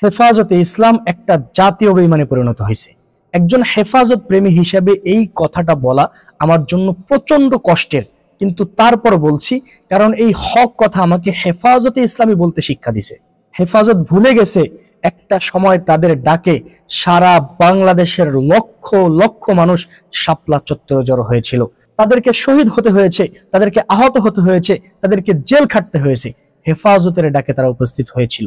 হেফাজতে ইসলাম একটা জাতীয় বেঈমানে পরিণত হয়েছে। একজন হেফাজত প্রেমী হিসেবে এই কথাটা বলা আমার জন্য প্রচন্ড কষ্টের, কিন্তু তারপর বলছি কারণ এই হক কথা আমাকে হেফাজতে ইসলামী বলতে শিক্ষা দিছে। হেফাজত ভুলে গেছে একটা সময় তাদের ডাকে সারা বাংলাদেশের লক্ষ লক্ষ মানুষ শাপলা চত্বরে জড়ো হয়েছিল। তাদেরকে শহীদ হতে হয়েছে, তাদেরকে আহত হতে হয়েছে, তাদেরকে জেল খাটতে হয়েছে, হেফাজতের ডাকে তারা উপস্থিত হয়েছিল।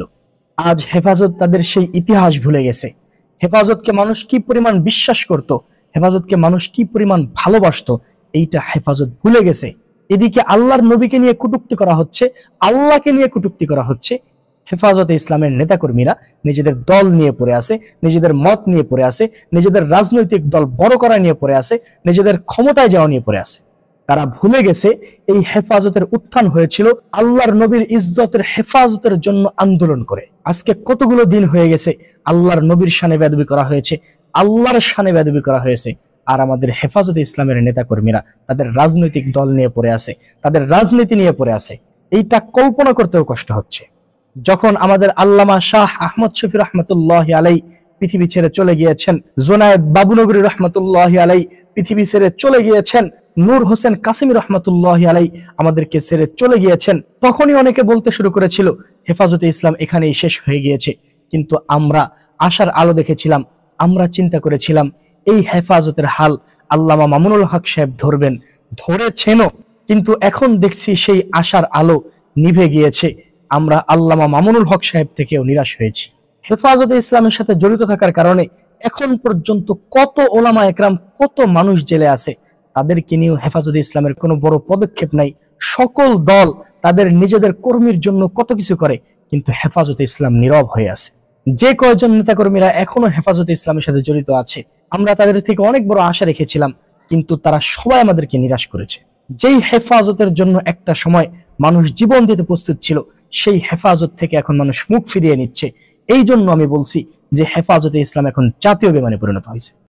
আজ হেফাজত তাদের সেই ইতিহাস ভুলে গেছে। হেফাজতকে মানুষ কি পরিমাণ বিশ্বাস করত, হেফাজতকে মানুষ কি পরিমাণ ভালোবাসতো, এইটা হেফাজত ভুলে গেছে। এদিকে আল্লাহর নবীকে নিয়ে কটূক্তি করা হচ্ছে, আল্লাহকে নিয়ে কটূক্তি করা হচ্ছে। হেফাজতে ইসলামের নেতাকর্মীরা নিজেদের দল নিয়ে পড়ে আছে, নিজেদের মত নিয়ে পড়ে আছে, নিজেদের রাজনৈতিক দল বড় করা নিয়ে পড়ে আছে, নিজেদের ক্ষমতায় যাওয়া নিয়ে পড়ে আছে। তারা ভুলে গেছে এই হেফাজতের উত্থান হয়েছিল আল্লাহর নবীর ইজ্জতের হেফাজতের জন্য আন্দোলন করে। আজকে কতগুলো দিন হয়ে গেছে আল্লাহর নবীর শানে বেয়াদবি করা হয়েছে, আল্লাহর শানে বেয়াদবি করা হয়েছে, আর আমাদের হেফাজতে ইসলামের নেতাকর্মীরা তাদের রাজনৈতিক দল নিয়ে পড়ে আছে, তাদের রাজনীতি নিয়ে পড়ে আছে। এইটা কল্পনা করতেও কষ্ট হচ্ছে। যখন আমাদের আল্লামা শাহ আহমদ শফি রহমতুল্লাহি আলাই পৃথিবী ছেড়ে চলে গিয়েছেন, জোনায়েদ বাবুনগরী রহমতুল্লাহি আলাই পৃথিবী ছেড়ে চলে গিয়েছেন, নূর হোসেন কাসিমি রহমতুল্লাহি আলাই আমাদেরকে ছেড়ে চলে গিয়েছেন, তখনই অনেকে বলতে শুরু করেছিল হেফাজতে ইসলাম এখানেই শেষ হয়ে গিয়েছে। কিন্তু আমরা আশার আলো দেখেছিলাম, আমরা চিন্তা করেছিলাম এই হেফাজতের হাল আল্লামা মামুনুল হক সাহেব ধরবেন, ধরেছেনও। কিন্তু এখন দেখছি সেই আশার আলো নিভে গিয়েছে। আমরা আল্লামা মামুনুল হক সাহেব থেকেও নিরাশ হয়েছি। হেফাজতে ইসলামের সাথে জড়িত থাকার কারণে এখন পর্যন্ত কত ওলামা একরাম, কত মানুষ জেলে আছে, তাদেরকে নিয়েও হেফাজতে ইসলামের কোনো বড় পদক্ষেপ নাই। সকল দল তাদের নিজেদের কর্মীর জন্য কত কিছু করে, কিন্তু হেফাজতে ইসলাম নীরব হয়ে আছে। যে কয়েকজন নেতাকর্মীরা এখনো হেফাজতে ইসলামের সাথে জড়িত আছে, আমরা তাদের থেকে অনেক বড় আশা রেখেছিলাম, কিন্তু তারা সবাই আমাদেরকে নিরাশ করেছে। যেই হেফাজতের জন্য একটা সময় মানুষ জীবন দিতে প্রস্তুত ছিল, সেই হেফাজত থেকে এখন মানুষ মুখ ফিরিয়ে নিচ্ছে। এই জন্য আমি বলছি যে হেফাজতে ইসলাম এখন জাতীয় বেঈমানে পরিণত হয়েছে।